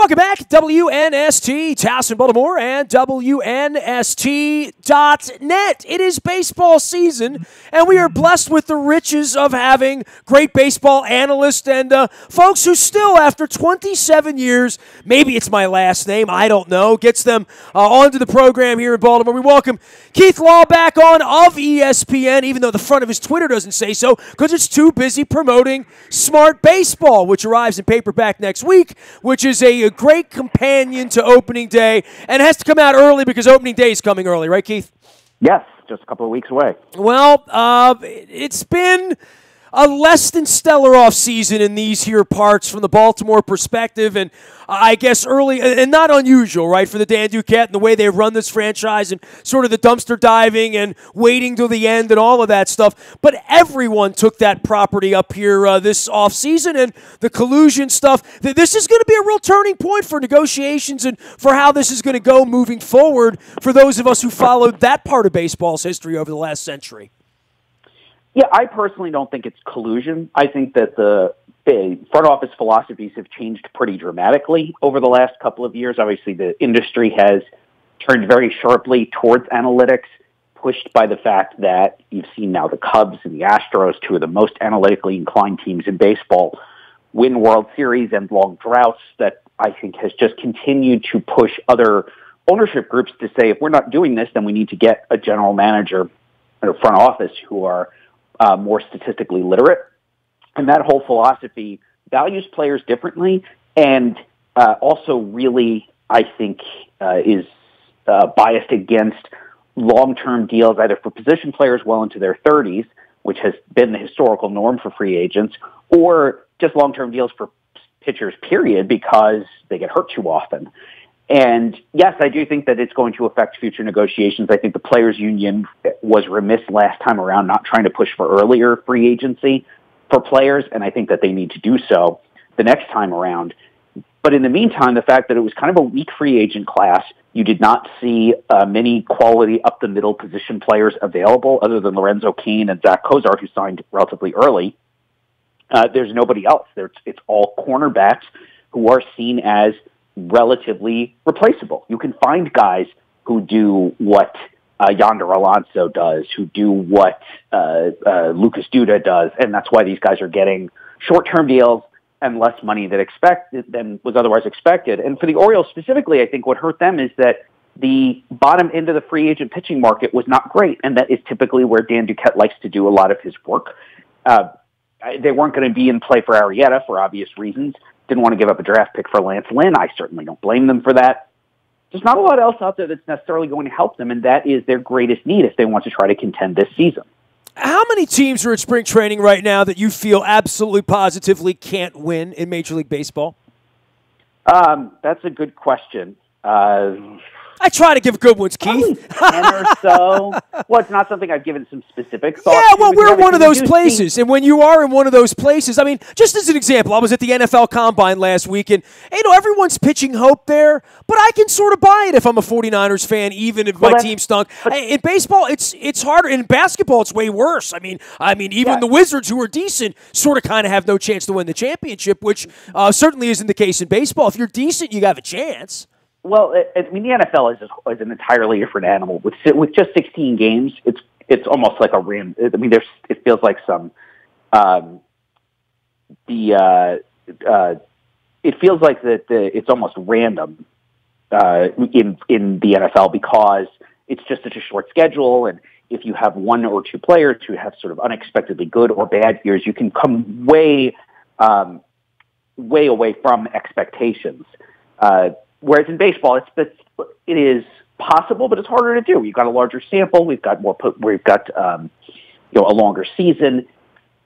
Welcome back, WNST, Towson, Baltimore, and WNST.net. It is baseball season, and we are blessed with the riches of having great baseball analysts and folks who still, after 27 years, maybe it's my last name, I don't know, gets them onto the program here in Baltimore. We welcome Keith Law back on of ESPN, even though the front of his Twitter doesn't say so, because it's too busy promoting Smart Baseball, which arrives in paperback next week, which is a great companion to opening day, and it has to come out early because opening day is coming early, right, Keith? Yes, just a couple of weeks away. Well, it's been a less than stellar offseason in these here parts from the Baltimore perspective, and I guess early, and not unusual, right, for the Dan Duquette and the way they run this franchise and sort of the dumpster diving and waiting till the end and all of that stuff. But everyone took that property up here this offseason, and the collusion stuff. This is going to be a real turning point for negotiations and for how this is going to go moving forward for those of us who followed that part of baseball's history over the last century. Yeah, I personally don't think it's collusion. I think that the front office philosophies have changed pretty dramatically over the last couple of years. Obviously, the industry has turned very sharply towards analytics, pushed by the fact that you've seen now the Cubs and the Astros, two of the most analytically inclined teams in baseball, win World Series and long droughts that I think has just continued to push other ownership groups to say, if we're not doing this, then we need to get a general manager and a front office who are more statistically literate. And that whole philosophy values players differently and also really, I think, is biased against long-term deals, either for position players well into their 30s, which has been the historical norm for free agents, or just long-term deals for pitchers, period, because they get hurt too often. And yes, I do think that it's going to affect future negotiations. I think the Players Union was remiss last time around not trying to push for earlier free agency for players, and I think that they need to do so the next time around. But in the meantime, the fact that it was kind of a weak free agent class, you did not see many quality up-the-middle position players available other than Lorenzo Cain and Zach Cozart, who signed relatively early. There's nobody else. It's all cornerbacks who are seen as relatively replaceable. You can find guys who do what Yonder Alonso does, who do what Lucas Duda does, and that's why these guys are getting short-term deals and less money than was otherwise expected. And for the Orioles specifically, I think what hurt them is that the bottom end of the free agent pitching market was not great, and that is typically where Dan Duquette likes to do a lot of his work. They weren't going to be in play for Arrieta for obvious reasons. Didn't want to give up a draft pick for Lance Lynn. I certainly don't blame them for that. There's not a lot else out there that's necessarily going to help them, and that is their greatest need if they want to try to contend this season. How many teams are at spring training right now that you feel absolutely positively can't win in Major League Baseball? That's a good question. I try to give good ones, Keith. 10 or so. Well, it's not something I've given some specific thought to. Yeah, well, we're in one of those places. And when you are in one of those places, I mean, just as an example, I was at the NFL Combine last week, and, everyone's pitching hope there, but I can sort of buy it if I'm a 49ers fan, even if my team stunk. In baseball, it's harder. In basketball, it's way worse. I mean, even the Wizards, who are decent, sort of kind of have no chance to win the championship, which certainly isn't the case in baseball. If you're decent, you have a chance. Well, the NFL is an entirely different animal. With just 16 games, it's almost like a rim. I mean, it feels like some it feels like that it's almost random in the NFL because it's just such a short schedule, and if you have one or two players who have sort of unexpectedly good or bad years, you can come way away from expectations. Whereas in baseball, it is possible, but it's harder to do. We've got a larger sample. We've got a longer season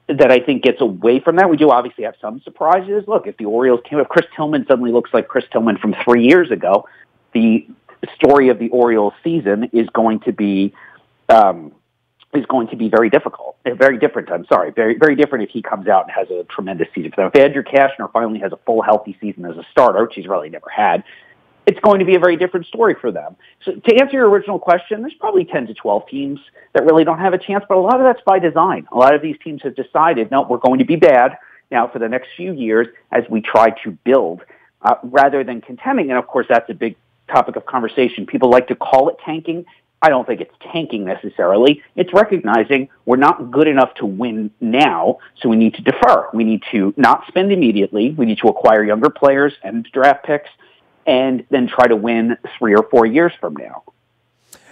that I think gets away from that. We do obviously have some surprises. Look, if the Orioles if Chris Tillman suddenly looks like Chris Tillman from 3 years ago, the story of the Orioles season is going to be very difficult. Very different. I'm sorry. Very, very different if he comes out and has a tremendous season for them. If Andrew Cashner finally has a full healthy season as a starter, which he's really never had, it's going to be a very different story for them. So to answer your original question, there's probably 10 to 12 teams that really don't have a chance, but a lot of that's by design. A lot of these teams have decided, no, we're going to be bad now for the next few years as we try to build. rather than contending. And of course, that's a big topic of conversation. People like to call it tanking. I don't think it's tanking necessarily. It's recognizing we're not good enough to win now, so we need to defer. We need to not spend immediately. We need to acquire younger players and draft picks, and then try to win 3 or 4 years from now.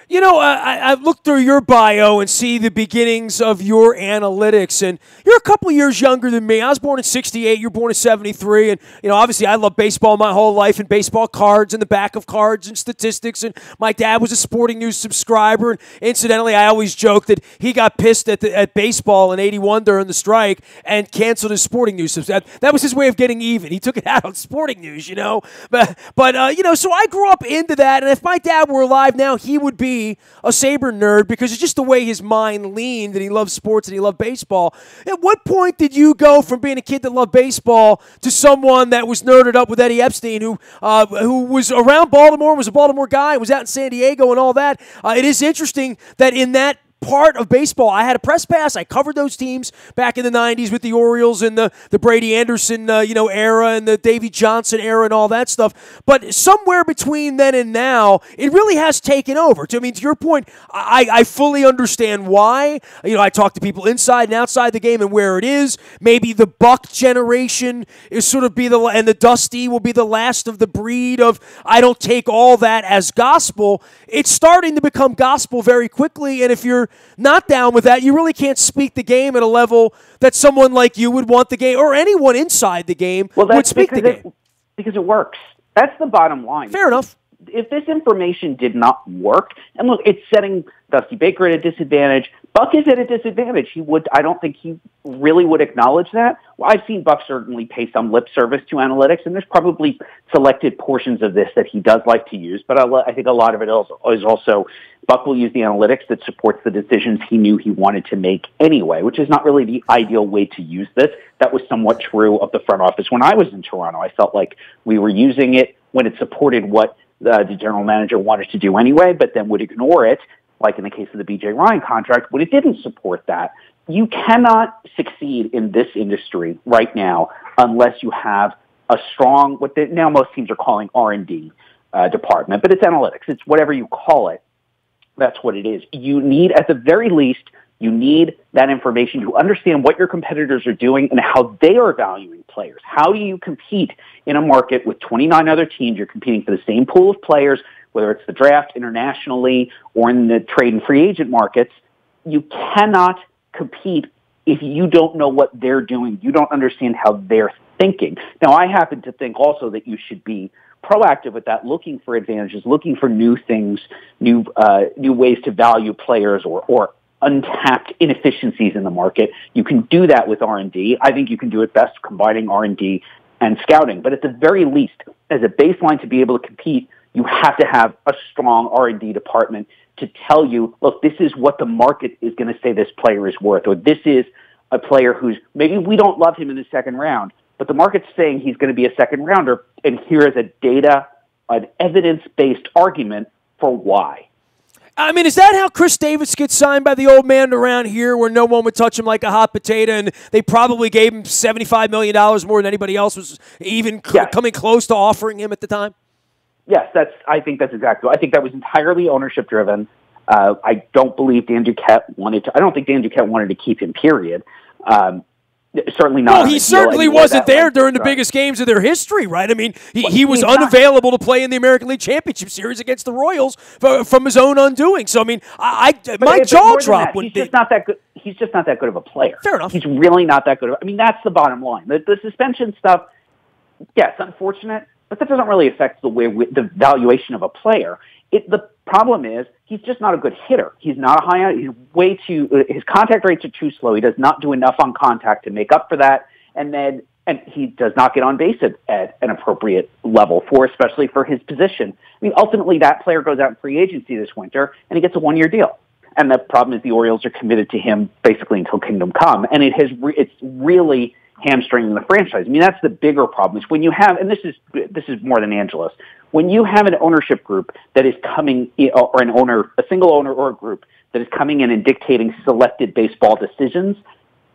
You know, I've looked through your bio and see the beginnings of your analytics, and you're a couple years younger than me. I was born in 68, you're born in 73, and, you know, obviously I love baseball my whole life, and baseball cards and the back of cards and statistics, and my dad was a Sporting News subscriber, and incidentally, I always joke that he got pissed at baseball in 81 during the strike and canceled his Sporting News subscription. That was his way of getting even. He took it out on Sporting News, you know, but you know, so I grew up into that, and if my dad were alive now, he would be a Sabre nerd because it's just the way his mind leaned, and he loved sports and he loved baseball. At what point did you go from being a kid that loved baseball to someone that was nerded up with Eddie Epstein, who was around Baltimore, was a Baltimore guy, was out in San Diego and all that? It is interesting that in that part of baseball, I had a press pass. I covered those teams back in the 90s with the Orioles and the Brady Anderson era and the Davey Johnson era and all that stuff. But somewhere between then and now, it really has taken over. I mean, to your point, I fully understand why. You know, I talk to people inside and outside the game and where it is. Maybe the Buck generation is sort of and the Dusty will be the last of the breed of I don't take all that as gospel. It's starting to become gospel very quickly, and if you're not down with that, you really can't speak the game at a level that someone like you would want the game, or anyone inside the game would speak the game. Because it works. That's the bottom line. Fair enough. If this information did not work, and look, it's setting Dusty Baker at a disadvantage. Buck is at a disadvantage. I don't think he really would acknowledge that. Well, I've seen Buck certainly pay some lip service to analytics, and there's probably selected portions of this that he does like to use, but I think a lot of it is also Buck will use the analytics that supports the decisions he knew he wanted to make anyway, which is not really the ideal way to use this. That was somewhat true of the front office when I was in Toronto. I felt like we were using it when it supported what the general manager wanted to do anyway, but then would ignore it, like in the case of the B.J. Ryan contract, when it didn't support that. You cannot succeed in this industry right now unless you have a strong, now most teams are calling R&D department, but it's analytics. It's whatever you call it. That's what it is. You need, at the very least, you need that information to understand what your competitors are doing and how they are valuing players. How do you compete in a market with 29 other teams? You're competing for the same pool of players, whether it's the draft internationally or in the trade and free agent markets. You cannot compete if you don't know what they're doing. You don't understand how they're thinking. Now, I happen to think also that you should be proactive with that, looking for advantages, looking for new things, new ways to value players or untapped inefficiencies in the market. You can do that with R&D. I think you can do it best combining R&D and scouting. But at the very least, as a baseline to be able to compete, you have to have a strong R&D department to tell you, look, this is what the market is going to say this player is worth, or this is a player who's, maybe we don't love him in the second round, but the market's saying he's going to be a second rounder, and here is an evidence-based argument for why. I mean, is that how Chris Davis gets signed by the old man around here, where no one would touch him like a hot potato, and they probably gave him $75 million more than anybody else was even coming close to offering him at the time? Yes, I think that's exactly. I think that was entirely ownership driven. I don't believe Dan Duquette I don't think Dan Duquette wanted to keep him. Period. Certainly not. Well, he certainly wasn't there during the biggest games of their history, right? I mean, he was unavailable to play in the American League Championship Series against the Royals from his own undoing. So, I mean, my jaw dropped. He's just not that good. He's just not that good of a player. Fair enough. He's really not that good. I mean, that's the bottom line. The suspension stuff, yes, unfortunate, but that doesn't really affect the valuation of a player. The problem is he's just not a good hitter. He's not his contact rates are too slow. He does not do enough on contact to make up for that. And he does not get on base at an appropriate level especially for his position. I mean, ultimately that player goes out in free agency this winter and he gets a 1-year deal. And the problem is the Orioles are committed to him basically until kingdom come. And it's really hamstringing the franchise. I mean, that's the bigger problem is when you have, and this is more than Angelos, when you have an ownership group that is coming, or a single owner or a group that is coming in and dictating selected baseball decisions,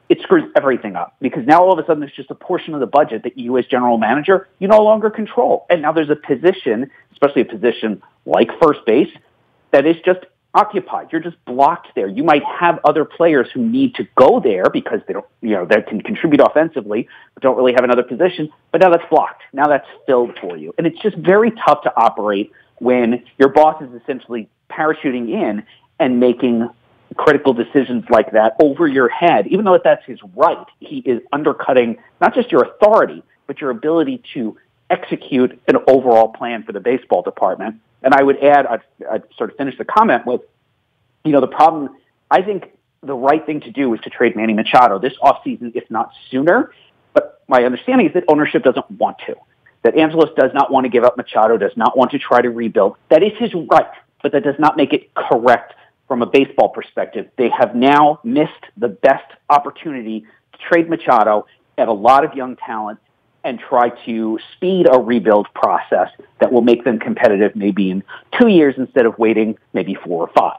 it screws everything up because now all of a sudden there's just a portion of the budget that you as general manager, you no longer control. And now there's a position, especially a position like first base, that is just occupied. You're just blocked there. You might have other players who need to go there because they don't, that can contribute offensively, but don't really have another position. But now that's blocked. Now that's filled for you. And it's just very tough to operate when your boss is essentially parachuting in and making critical decisions like that over your head. Even though that's his right, he is undercutting not just your authority, but your ability to execute an overall plan for the baseball department. And I would add, I'd sort of finish the comment with, the problem, I think the right thing to do is to trade Manny Machado this offseason, if not sooner. But my understanding is that ownership doesn't want to. That Angelos does not want to give up Machado, does not want to try to rebuild. That is his right, but that does not make it correct from a baseball perspective. They have now missed the best opportunity to trade Machado at a lot of young talent and try to speed a rebuild process that will make them competitive maybe in 2 years instead of waiting maybe 4 or 5.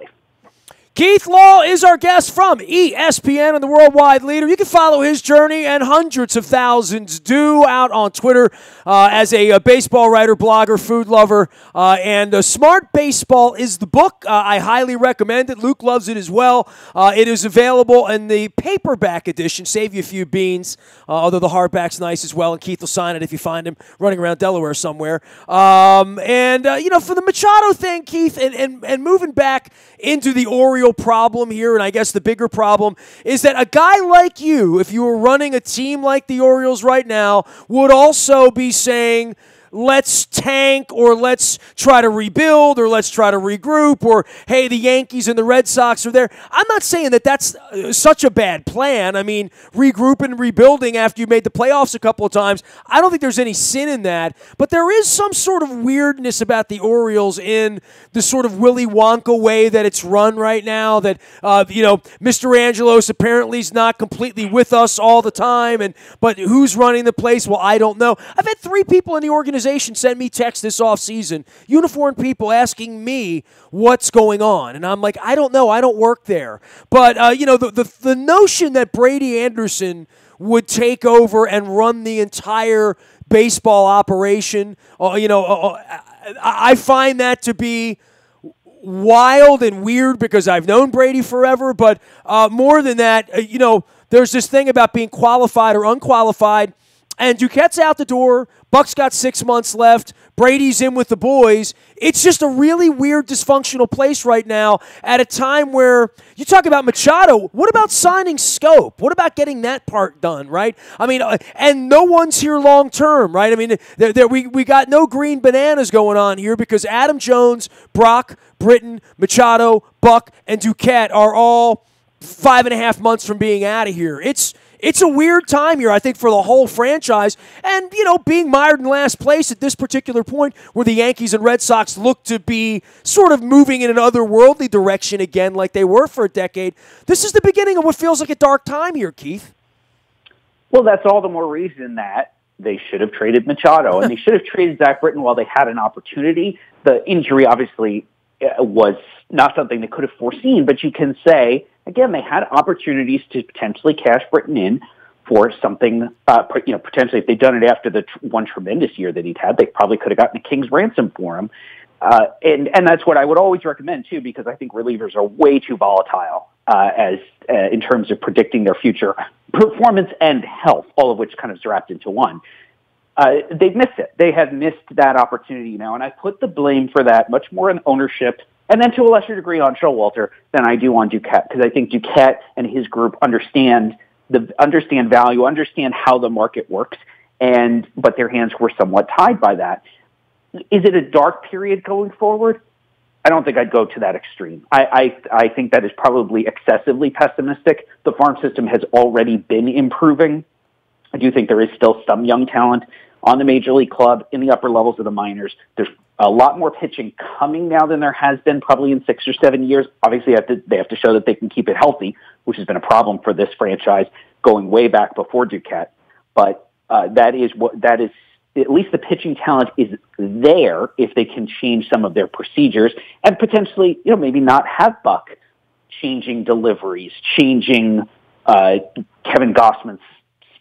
Keith Law is our guest from ESPN and the Worldwide Leader. You can follow his journey, and hundreds of thousands do, out on Twitter as a baseball writer, blogger, food lover, and Smart Baseball is the book. I highly recommend it. Luke loves it as well. It is available in the paperback edition. Save you a few beans, although the hardback's nice as well, and Keith will sign it if you find him running around Delaware somewhere. For the Machado thing, Keith, and moving back into the Orioles problem here, and I guess the bigger problem is that a guy like you, if you were running a team like the Orioles right now, would also be saying, let's tank, or let's try to rebuild, or let's try to regroup, or hey, the Yankees and the Red Sox are there. I'm not saying that that's such a bad plan. I mean, regrouping and rebuilding after you made the playoffs a couple of times, I don't think there's any sin in that, but there is some sort of weirdness about the Orioles in the sort of Willy Wonka way that it's run right now, that, Mr. Angelos apparently is not completely with us all the time, but who's running the place? Well, I don't know. I've had 3 people in the organization sent me texts this offseason, uniformed people asking me what's going on. And I'm like, I don't know. I don't work there. But, the notion that Brady Anderson would take over and run the entire baseball operation, I find that to be wild and weird because I've known Brady forever. But more than that, there's this thing about being qualified or unqualified. And Duquette's out the door. Buck's got 6 months left. Brady's in with the boys. It's just a really weird, dysfunctional place right now at a time where you talk about Machado. What about signing Scope? What about getting that part done, right? I mean, and no one's here long term, right? I mean, we got no green bananas going on here because Adam Jones, Brock, Britton, Machado, Buck, and Duquette are all 5.5 months from being out of here. It's a weird time here, I think, for the whole franchise. And, being mired in last place at this particular point where the Yankees and Red Sox look to be sort of moving in an otherworldly direction again like they were for a decade, this is the beginning of what feels like a dark time here, Keith. Well, that's all the more reason that they should have traded Machado, and they should have traded Zach Britton while they had an opportunity. The injury, obviously, was not something they could have foreseen, but you can say, again, they had opportunities to potentially cash Britton in for something, potentially if they'd done it after the one tremendous year that he'd had, they probably could have gotten a king's ransom for him. And that's what I would always recommend, too, because I think relievers are way too volatile in terms of predicting their future performance and health, all of which kind of is wrapped into one. They've missed it. They have missed that opportunity now, and I put the blame for that much more on ownership and then to a lesser degree on Showalter than I do on Duquette, because I think Duquette and his group understand value, understand how the market works, but their hands were somewhat tied by that. Is it a dark period going forward? I don't think I'd go to that extreme. I think that is probably excessively pessimistic. The farm system has already been improving. I do think there is still some young talent on the Major League club in the upper levels of the minors. There's a lot more pitching coming now than there has been probably in 6 or 7 years. Obviously, they have to show that they can keep it healthy, which has been a problem for this franchise going way back before Duquette. But that is at least the pitching talent is there if they can change some of their procedures and potentially, maybe not have Buck changing deliveries, changing Kevin Gossman's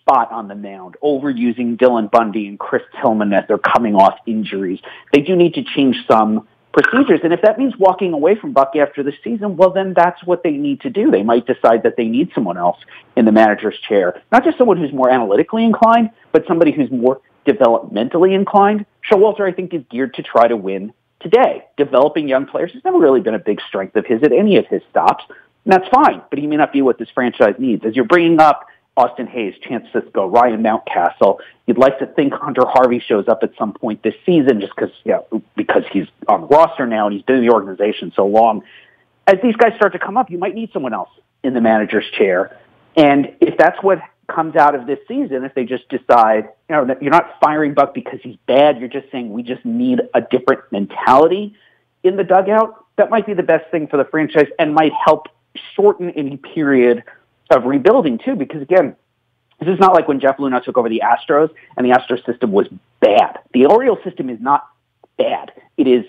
spot on the mound, overusing Dylan Bundy and Chris Tillman as they're coming off injuries. They do need to change some procedures, and if that means walking away from Buck after the season, well, then that's what they need to do. They might decide that they need someone else in the manager's chair, not just someone who's more analytically inclined, but somebody who's more developmentally inclined. Showalter, I think, is geared to try to win today. Developing young players has never really been a big strength of his at any of his stops, and that's fine, but he may not be what this franchise needs. As you're bringing up Austin Hayes, Chance Sisco, Ryan Mountcastle, you'd like to think Hunter Harvey shows up at some point this season just because he's on the roster now and he's been in the organization so long. As these guys start to come up, you might need someone else in the manager's chair. And if that's what comes out of this season, if they just decide, that you're not firing Buck because he's bad, you're just saying we just need a different mentality in the dugout, that might be the best thing for the franchise and might help shorten any period of rebuilding too, because again, this is not like when Jeff Luna took over the Astros and the Astros system was bad. The Orioles system is not bad. It is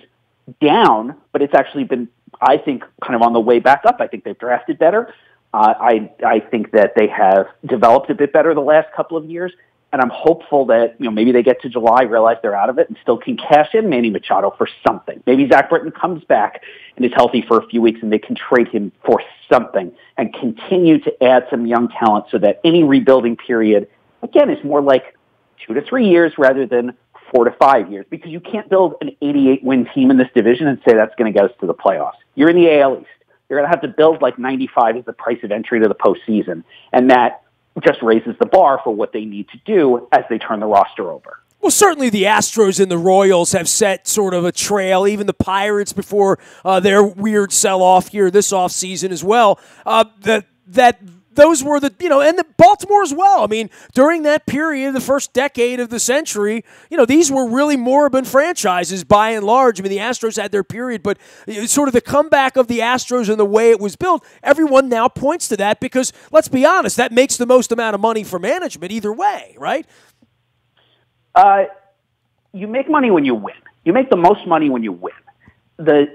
down, but it's actually been, I think, kind of on the way back up. I think they've drafted better. I think that they have developed a bit better the last couple of years, and I'm hopeful that maybe they get to July, realize they're out of it, and still can cash in Manny Machado for something. Maybe Zach Britton comes back and is healthy for a few weeks, and they can trade him for something and continue to add some young talent so that any rebuilding period, again, is more like 2 to 3 years rather than 4 to 5 years, because you can't build an 88-win team in this division and say that's going to get us to the playoffs. You're in the AL East. You're going to have to build like 95 as the price of entry to the postseason, and that just raises the bar for what they need to do as they turn the roster over. Well, certainly the Astros and the Royals have set sort of a trail, even the Pirates before their weird sell-off here this offseason as well, that those were the, and the Baltimore as well. I mean, during that period, the first decade of the century, these were really moribund franchises by and large. I mean, the Astros had their period, but sort of the comeback of the Astros and the way it was built, everyone now points to that because, let's be honest, that makes the most amount of money for management either way, right? You make money when you win. You make the most money when you win. The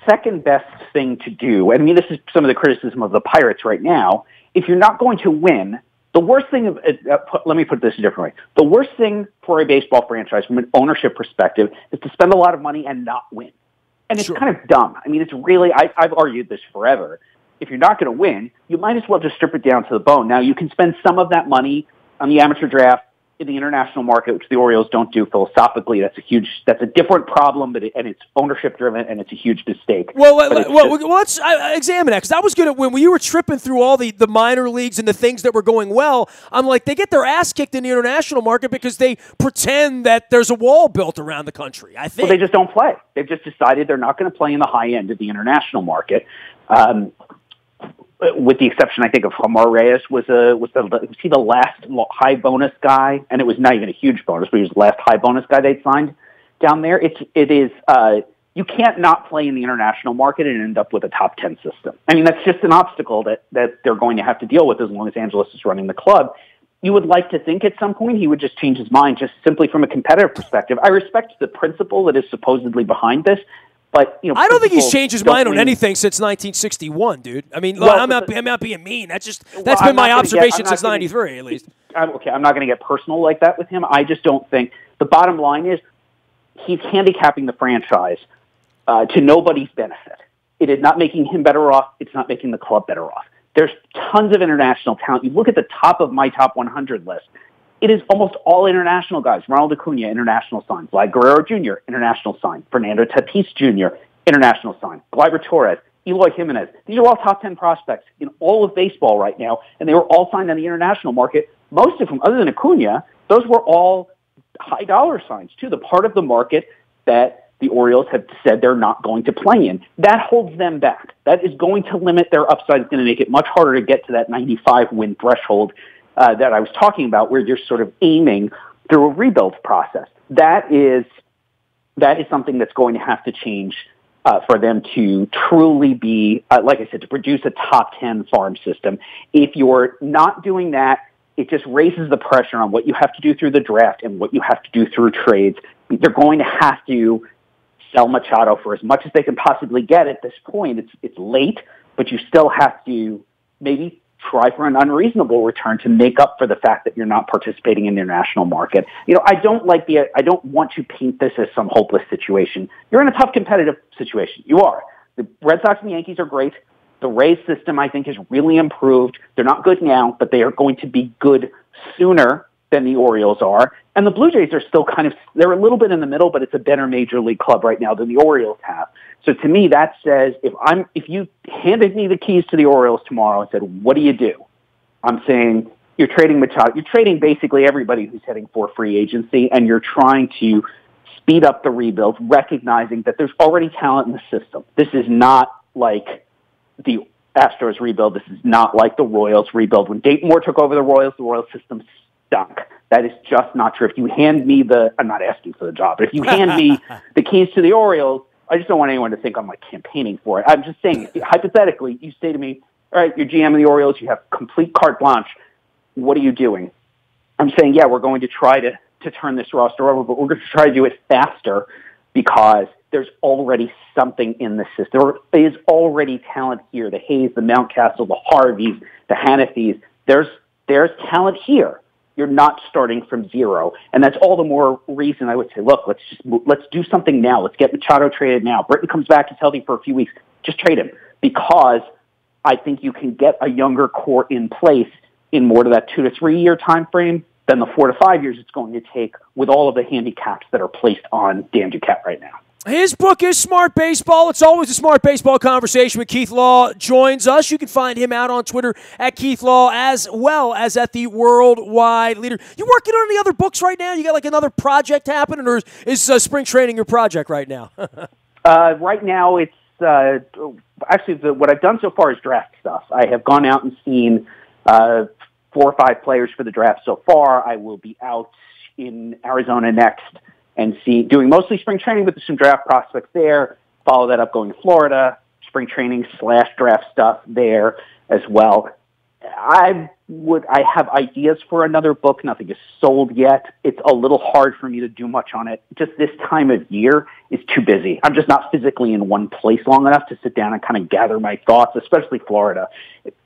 second best thing to do, I mean, this is some of the criticism of the Pirates right now, if you're not going to win, the worst thing, let me put this a different way. The worst thing for a baseball franchise from an ownership perspective is to spend a lot of money and not win. And it's kind of dumb. I mean, it's really, I've argued this forever. If you're not going to win, you might as well just strip it down to the bone. Now, you can spend some of that money on the amateur draft in the international market, which the Orioles don't do philosophically. That's a different problem, and it's ownership driven, and it's a huge mistake. Well, let's examine that, because I was going to, when you were tripping through all the minor leagues and the things that were going well, I'm like, they get their ass kicked in the international market because they pretend that there's a wall built around the country, I think. Well, they just don't play. They've just decided they're not going to play in the high end of the international market. With the exception, I think, of Hamar Reyes, was he the last high bonus guy? And it was not even a huge bonus, but he was the last high bonus guy they'd signed down there. You can't not play in the international market and end up with a top 10 system. I mean, that's just an obstacle that they're going to have to deal with as long as Angelos is running the club. You would like to think at some point he would just change his mind just simply from a competitive perspective. I respect the principle that is supposedly behind this. But, I don't think he's changed his mind on anything since 1961, dude. I mean, I'm not being mean. That's been my observation since 93, at least. Okay, I'm not going to get personal like that with him. I just don't think the bottom line is he's handicapping the franchise to nobody's benefit. It is not making him better off. It's not making the club better off. There's tons of international talent. You look at the top of my top 100 list. It is almost all international guys. Ronald Acuna, international sign. Vlad Guerrero Jr., international sign. Fernando Tatis Jr., international sign. Gleyber Torres, Eloy Jimenez. These are all top 10 prospects in all of baseball right now, and they were all signed on the international market. Most of them, other than Acuna, those were all high dollar signs, too, the part of the market that the Orioles have said they're not going to play in. That holds them back. That is going to limit their upside. It's going to make it much harder to get to that 95-win threshold that I was talking about, where you're sort of aiming through a rebuild process. That is something that's going to have to change for them to truly be, like I said, to produce a top 10 farm system. If you're not doing that, it just raises the pressure on what you have to do through the draft and what you have to do through trades. They're going to have to sell Machado for as much as they can possibly get at this point. It's late, but you still have to maybe try for an unreasonable return to make up for the fact that you're not participating in the international market. I don't want to paint this as some hopeless situation. You're in a tough competitive situation. You are. The Red Sox and the Yankees are great. The Rays system, I think, has really improved. They're not good now, but they are going to be good sooner than the Orioles are. And the Blue Jays are still they're a little bit in the middle, but it's a better major league club right now than the Orioles have. So to me, that says if you handed me the keys to the Orioles tomorrow and said, what do you do? I'm saying you're trading Machado. You're trading basically everybody who's heading for free agency, and you're trying to speed up the rebuild, recognizing that there's already talent in the system. This is not like the Astros rebuild. This is not like the Royals rebuild. When Dayton Moore took over the Royals system stunk. That is just not true. If you hand me I'm not asking for the job, but if you hand me the keys to the Orioles, I just don't want anyone to think I'm campaigning for it. I'm just saying, hypothetically, you say to me, all right, you're GM of the Orioles, you have complete carte blanche. What are you doing? I'm saying, yeah, we're going to try to turn this roster over, but we're going to try to do it faster because there's already something in the system. There is already talent here. The Hayes, the Mountcastle, the Harveys, the Hanafys. There's talent here. You're not starting from zero. And that's all the more reason I would say, look, let's do something now. Let's get Machado traded now. Britton comes back, he's healthy for a few weeks. Just trade him because I think you can get a younger core in place in more to that 2 to 3 year time frame than the 4 to 5 years it's going to take with all of the handicaps that are placed on Dan Duquette right now. His book is Smart Baseball. It's always a Smart Baseball conversation with Keith Law joins us. You can find him out on Twitter at Keith Law as well as at the Worldwide Leader. You working on any other books right now? You got like another project happening, or is spring training your project right now? Right now it's actually what I've done so far is draft stuff. I have gone out and seen 4 or 5 players for the draft so far. I will be out in Arizona next and doing mostly spring training with some draft prospects there. Follow that up going to Florida, spring training / draft stuff there as well. I have ideas for another book. Nothing is sold yet. It's a little hard for me to do much on it. Just this time of year is too busy. I'm just not physically in one place long enough to sit down and kind of gather my thoughts, especially Florida.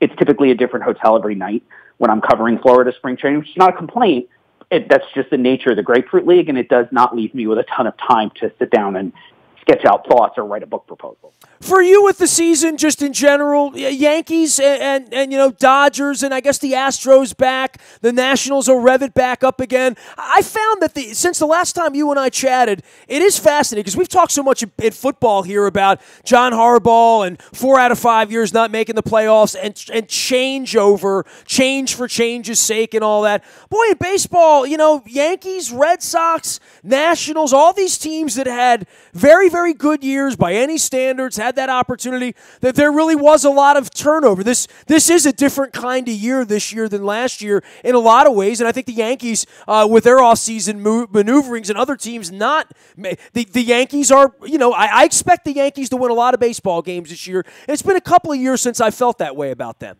It's typically a different hotel every night when I'm covering Florida spring training, which is not a complaint. That's just the nature of the Grapefruit League, and it does not leave me with a ton of time to sit down and sketch out thoughts or write a book proposal. For you with the season, just in general, Yankees and Dodgers and I guess the Astros back, the Nationals will rev it back up again. I found that since the last time you and I chatted, it is fascinating because we've talked so much in football here about John Harbaugh and 4 out of 5 years not making the playoffs and change for change's sake and all that. Boy, in baseball, Yankees, Red Sox, Nationals, all these teams that had very, very good years by any standards, had that opportunity, that there really was a lot of turnover. This is a different kind of year this year than last year in a lot of ways, and I think the Yankees, with their offseason maneuverings and other teams not, the Yankees are, I expect the Yankees to win a lot of baseball games this year. It's been a couple of years since I felt that way about them.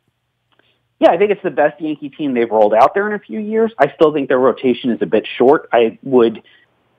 Yeah, I think it's the best Yankee team they've rolled out there in a few years. I still think their rotation is a bit short. I would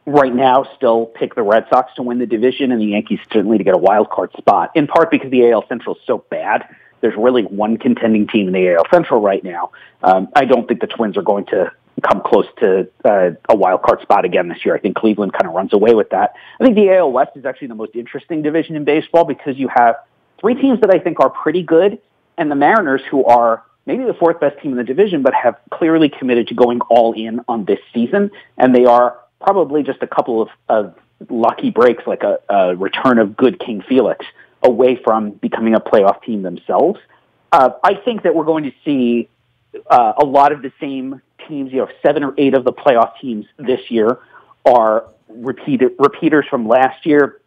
right now still pick the Red Sox to win the division and the Yankees certainly to get a wild card spot, in part because the AL Central is so bad. There's really one contending team in the AL Central right now. I don't think the Twins are going to come close to a wild card spot again this year. I think Cleveland kind of runs away with that. I think the AL West is actually the most interesting division in baseball because you have 3 teams that I think are pretty good, and the Mariners, who are maybe the 4th best team in the division, but have clearly committed to going all in on this season, and they are probably just a couple of lucky breaks, like a return of good King Felix, away from becoming a playoff team themselves. I think that we're going to see a lot of the same teams. 7 or 8 of the playoff teams this year are repeaters from last year.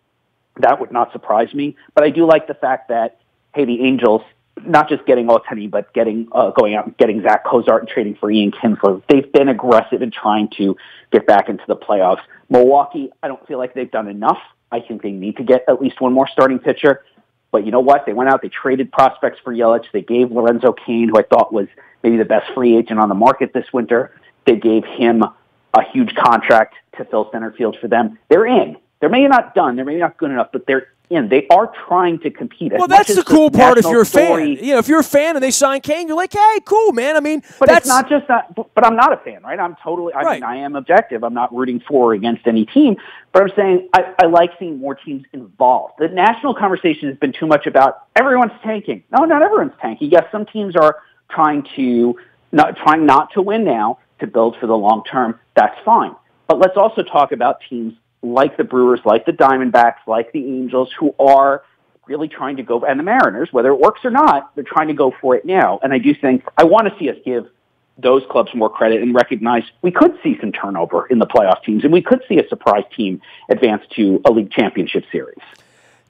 That would not surprise me. But I do like the fact that, hey, the Angels, not just getting Ohtani, but going out and getting Zach Cozart and trading for Ian Kinsler. They've been aggressive in trying to get back into the playoffs. Milwaukee, I don't feel like they've done enough. I think they need to get at least one more starting pitcher. But you know what? They went out, they traded prospects for Yelich. They gave Lorenzo Cain, who I thought was maybe the best free agent on the market this winter. They gave him a huge contract to fill center field for them. They're in. They're maybe not done. They're maybe not good enough, but they're They are trying to compete. Well, that's the cool part if you're a fan. If you're a fan and they sign Kane, you're like, hey, cool, man. I mean, but it's not just that. But I'm not a fan, right? I'm totally. I mean, I am objective. I'm not rooting for or against any team. But I'm saying I like seeing more teams involved. The national conversation has been too much about everyone's tanking. No, not everyone's tanking. Yes, some teams are trying not to win now to build for the long term. That's fine. But let's also talk about teams like the Brewers, like the Diamondbacks, like the Angels, who are really trying to go, and the Mariners, whether it works or not, they're trying to go for it now. And I do think, I want to see us give those clubs more credit and recognize we could see some turnover in the playoff teams, and we could see a surprise team advance to a league championship series.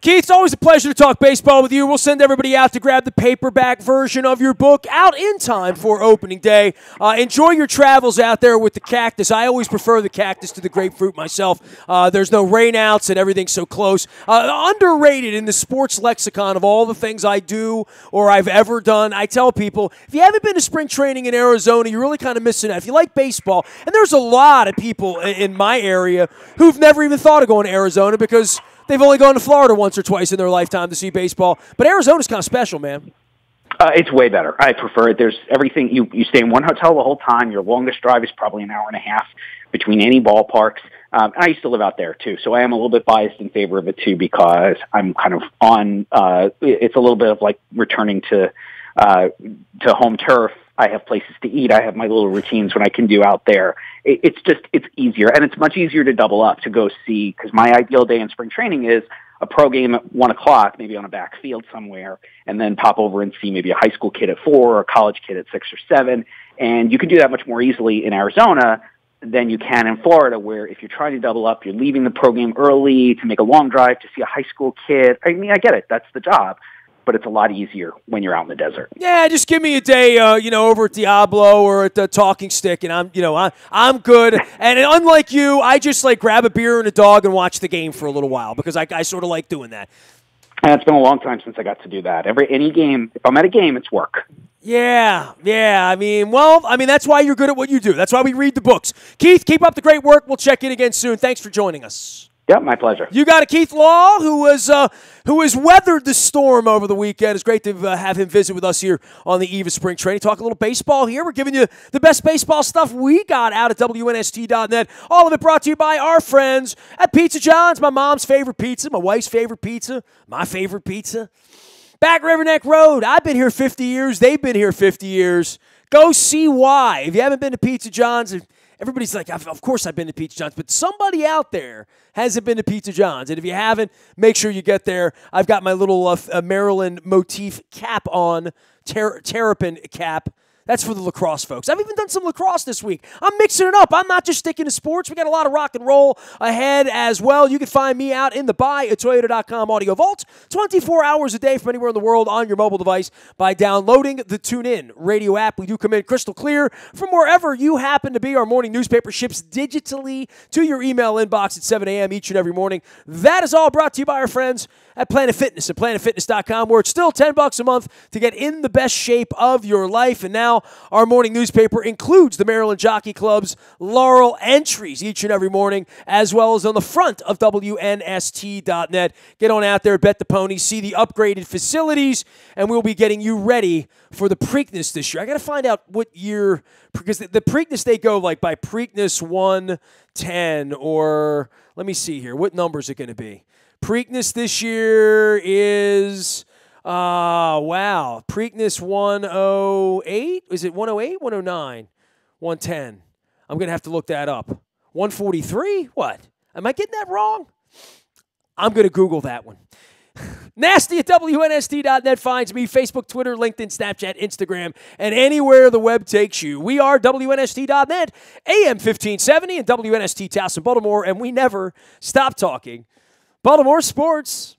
Keith, it's always a pleasure to talk baseball with you. We'll send everybody out to grab the paperback version of your book out in time for opening day. Enjoy your travels out there with the cactus. I always prefer the cactus to the grapefruit myself. There's no rainouts and everything's so close. Underrated in the sports lexicon of all the things I do or I've ever done. I tell people, if you haven't been to spring training in Arizona, you're really kind of missing out. If you like baseball, and there's a lot of people in my area who've never even thought of going to Arizona because they've only gone to Florida once or twice in their lifetime to see baseball. But Arizona's kind of special, man. It's way better. I prefer it. There's everything. You stay in one hotel the whole time. Your longest drive is probably an hour and a half between any ballparks. And I used to live out there, too. So I am a little bit biased in favor of it, too, because I'm kind of on it's a little bit of like returning to home turf. I have places to eat. I have my little routines when I can do out there. It's easier, and it's much easier to double up to go see, because my ideal day in spring training is a pro game at 1 o'clock, maybe on a back field somewhere, and then pop over and see maybe a high school kid at 4 or a college kid at 6 or 7. And you can do that much more easily in Arizona than you can in Florida, where if you're trying to double up, you're leaving the pro game early to make a long drive to see a high school kid. I mean, I get it. That's the job. But it's a lot easier when you're out in the desert. Yeah, just give me a day, over at Diablo or at the Talking Stick, and I'm good. And unlike you, I just like grab a beer and a dog and watch the game for a little while because I sort of like doing that. And it's been a long time since I got to do that. Any game, if I'm at a game, it's work. Yeah. I mean, that's why you're good at what you do. That's why we read the books. Keith, keep up the great work. We'll check in again soon. Thanks for joining us. Yep, my pleasure. You got a Keith Law who has weathered the storm over the weekend. It's great to have him visit with us here on the eve of spring training. Talk a little baseball here. We're giving you the best baseball stuff we got out at WNST.net. All of it brought to you by our friends at Pizza John's, my mom's favorite pizza, my wife's favorite pizza, my favorite pizza. Back River Neck Road. I've been here 50 years. They've been here 50 years. Go see why. If you haven't been to Pizza John's, everybody's like, of course I've been to Pizza John's, but somebody out there hasn't been to Pizza John's. And if you haven't, make sure you get there. I've got my little Maryland motif cap on, terrapin cap. That's for the lacrosse folks. I've even done some lacrosse this week. I'm mixing it up. I'm not just sticking to sports. We got a lot of rock and roll ahead as well. You can find me out in the buyatoyota.com audio vault 24 hours a day from anywhere in the world on your mobile device by downloading the TuneIn radio app. We do come in crystal clear from wherever you happen to be. Our morning newspaper ships digitally to your email inbox at 7 a.m. each and every morning. That is all brought to you by our friends at Planet Fitness at planetfitness.com, where it's still $10 a month to get in the best shape of your life. And now our morning newspaper includes the Maryland Jockey Club's Laurel entries each and every morning, as well as on the front of WNST.net. Get on out there, bet the pony, see the upgraded facilities, and we'll be getting you ready for the Preakness this year. I got to find out what year, because the Preakness, they go like by Preakness 110, or let me see here. What number is it going to be? Preakness this year is, Preakness 108? Is it 108? 109? 110? I'm going to have to look that up. 143? What? Am I getting that wrong? I'm going to Google that one. Nasty at WNST.net finds me. Facebook, Twitter, LinkedIn, Snapchat, Instagram, and anywhere the web takes you. We are WNST.net, AM 1570, and WNST Towson, Baltimore, and we never stop talking Baltimore sports.